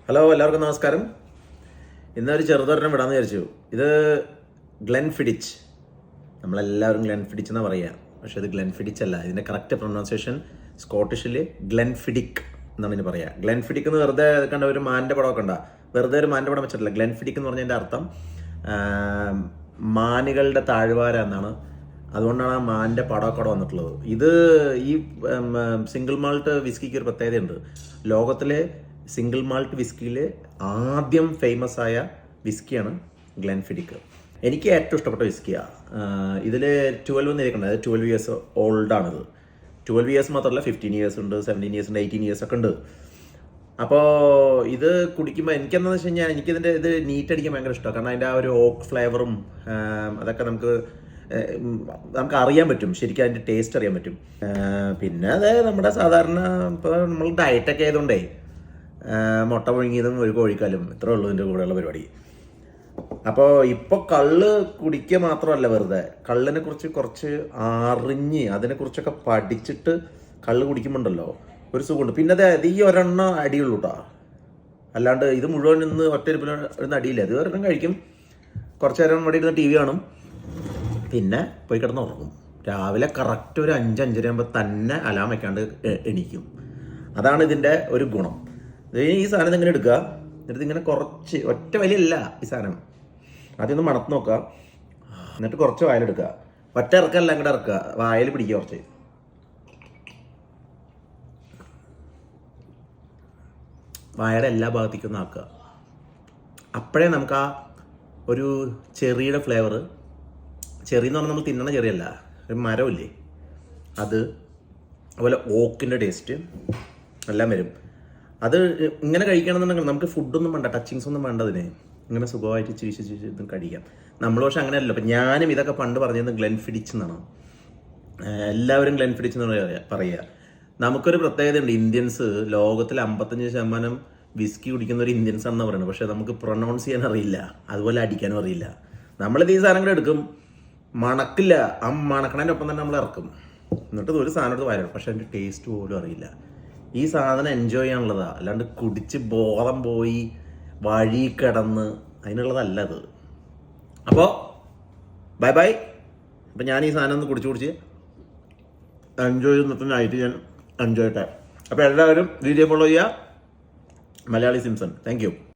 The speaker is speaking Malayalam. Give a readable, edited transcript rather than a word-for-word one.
ഹലോ, എല്ലാവർക്കും നമസ്കാരം. ഇന്നൊരു ചെറുതൊരെണ്ണം വിടാമെന്ന് വിചാരിച്ചു. ഇത് ഗ്ലെൻഫിഡിച്ച്. നമ്മളെല്ലാവരും ഗ്ലെൻഫിഡിച്ച് എന്നാണ് പറയുക, പക്ഷേ ഇത് ഗ്ലെൻഫിഡിച്ച് അല്ല. ഇതിൻ്റെ കറക്റ്റ് പ്രൊനൗൺസിയേഷൻ സ്കോട്ടിഷിൽ ഗ്ലെൻഫിഡിക് എന്നാണ് ഇതിന് പറയുക. ഗ്ലെൻഫിഡിക് എന്ന് വെറുതെ കണ്ട ഒരു മാൻ്റെ പടമൊക്കെ ഉണ്ടാ, വെറുതെ ഒരു മാൻ്റെ പടം വെച്ചിട്ടില്ല. ഗ്ലെൻഫിഡിക് എന്ന് പറഞ്ഞതിൻ്റെ അർത്ഥം മാനുകളുടെ താഴ്വാര എന്നാണ്. അതുകൊണ്ടാണ് ആ മാൻ്റെ പടമൊക്കെ വന്നിട്ടുള്ളത്. ഇത് ഈ സിംഗിൾ മാൾട്ട് വിസ്കിക്ക് ഒരു പ്രത്യേകതയുണ്ട്. ലോകത്തിലെ സിംഗിൾ മാൾട്ട് വിസ്കിയിൽ ആദ്യം ഫേമസ് ആയ വിസ്കിയാണ് ഗ്ലെൻഫിഡിക്. എനിക്ക് ഏറ്റവും ഇഷ്ടപ്പെട്ട വിസ്കിയാണ്. ഇതിൽ 12 എന്ന് എഴുതിയിട്ടുണ്ട്. അതായത് 12 ഇയേഴ്സ് ഓൾഡാണിത്. 12 ഇയേഴ്സ് മാത്രമല്ല, 15 ഇയേഴ്സ് ഉണ്ട്, 17 ഇയേഴ്സ് ഉണ്ട്, 18 ഇയേഴ്സ് ഒക്കെ ഉണ്ട്. അപ്പോൾ ഇത് കുടിക്കുമ്പോൾ എനിക്കെന്താണെന്ന് വെച്ച് കഴിഞ്ഞാൽ എനിക്കിതിൻ്റെ ഇത് നീറ്റ് അടിക്കാൻ ഭയങ്കര ഇഷ്ടമാണ്. കാരണം അതിൻ്റെ ആ ഒരു ഓക്ക് ഫ്ലേവറും അതൊക്കെ നമുക്ക് അറിയാൻ പറ്റും. ശരിക്കും അതിൻ്റെ ടേസ്റ്റ് അറിയാൻ പറ്റും. പിന്നെ അത് നമ്മുടെ സാധാരണ ഇപ്പോൾ നമ്മൾ ഡയറ്റൊക്കെ ആയതുകൊണ്ടേ മുട്ട പുഴുങ്ങിയതും ഒരു കോഴിക്കാലും ഇത്രേ ഉള്ളൂ ഇതിൻ്റെ കൂടെയുള്ള പരിപാടി. അപ്പോൾ ഇപ്പോൾ കള്ള് കുടിക്കുക മാത്രമല്ല, വെറുതെ കള്ളിനെ കുറിച്ച് കുറച്ച് അറിഞ്ഞ് അതിനെക്കുറിച്ചൊക്കെ പഠിച്ചിട്ട് കള്ള് കുടിക്കുമ്പോണ്ടല്ലോ ഒരു സുഖമുണ്ട്. പിന്നെ അത് ഈ ഒരെണ്ണം അടിയുള്ളൂ കേട്ടോ. അല്ലാണ്ട് ഇത് മുഴുവൻ ഇന്ന് ഒറ്റ അടിയില്ല. അത് ഒരെണ്ണം കഴിക്കും, കുറച്ച് നേരം ഇവിടെ ഇരുന്ന് TV കാണും, പിന്നെ പോയി കിടന്ന് ഉറങ്ങും. രാവിലെ കറക്റ്റ് ഒരു 5-5:30 ആകുമ്പോൾ തന്നെ അലാം വയ്ക്കാണ്ട് എണീക്കും. അതാണ് ഇതിൻ്റെ ഒരു ഗുണം. ഈ സാധനം ഇങ്ങനെ എടുക്കുക, എന്നിട്ട് ഇങ്ങനെ കുറച്ച് ഒറ്റ വലിയല്ല ഈ സാധനം. ആദ്യം ഒന്ന് മണത്ത് നോക്കുക, എന്നിട്ട് കുറച്ച് വായിലെടുക്കുക. ഒറ്റ ഇറക്കല്ല, അങ്ങോട്ട് ഇറക്കുക, വായിൽ പിടിക്കുക കുറച്ച്. വായയുടെ എല്ലാ ഭാഗത്തേക്കും ഒന്ന് ആക്കുക. അപ്പോഴേ നമുക്ക് ആ ഒരു ചെറിയുടെ ഫ്ലേവർ, ചെറി എന്ന് പറഞ്ഞാൽ നമ്മൾ തിന്നണ ചെറിയല്ല, ഒരു മരമില്ലേ അത്, അതുപോലെ ഓക്കിൻ്റെ ടേസ്റ്റ് എല്ലാം വരും. അത് ഇങ്ങനെ കഴിക്കണമെന്നുണ്ടെങ്കിൽ നമുക്ക് ഫുഡൊന്നും വേണ്ട, ടച്ചിങ്സ് ഒന്നും വേണ്ട. അതിന് ഇങ്ങനെ സുഖമായിട്ട് ചിരിച്ച് ഇതും കഴിക്കാം. നമ്മൾ പക്ഷെ അങ്ങനെയല്ലോ. അപ്പം ഞാനും ഇതൊക്കെ പണ്ട് പറഞ്ഞത് ഗ്ലെൻഫിഡിച്ച് എന്നാണ്. എല്ലാവരും ഗ്ലെൻഫിഡിച്ച് എന്ന് പറയുക. നമുക്കൊരു പ്രത്യേകത ഉണ്ട്. ഇന്ത്യൻസ് ലോകത്തിൽ 55% വിസ്കി കുടിക്കുന്ന ഒരു ഇന്ത്യൻസ് ആണെന്ന് പറയുന്നത്. പക്ഷെ നമുക്ക് പ്രൊനൗൺസ് ചെയ്യാൻ അറിയില്ല, അതുപോലെ അടിക്കാനും അറിയില്ല. നമ്മളിത് ഈ സാധനങ്ങൾ എടുക്കും, മണക്കില്ല, ആ മണക്കണതിനൊപ്പം തന്നെ നമ്മൾ ഇറക്കും, എന്നിട്ട് ഒരു സാധനം എടുത്ത് വരണം. പക്ഷെ അതിൻ്റെ ടേസ്റ്റ് പോലും അറിയില്ല. ഈ സാധനം എൻജോയ് ചെയ്യാനുള്ളതാണ്, അല്ലാണ്ട് കുടിച്ച് ബോധം പോയി വഴി കിടന്ന് അതിനുള്ളതല്ല അത്. അപ്പോൾ ബൈ ബൈ. അപ്പം ഞാൻ ഈ സാധനം ഒന്ന് കുടിച്ച് എൻജോയ് ചെയ്യുന്നതിനായിട്ട് ഞാൻ എൻജോയ് ചെയ്യട്ടെ. അപ്പോൾ എല്ലാവരും വീഡിയോ ഫോളോ ചെയ്യുക. മലയാളി സിംസൺ. Thank you.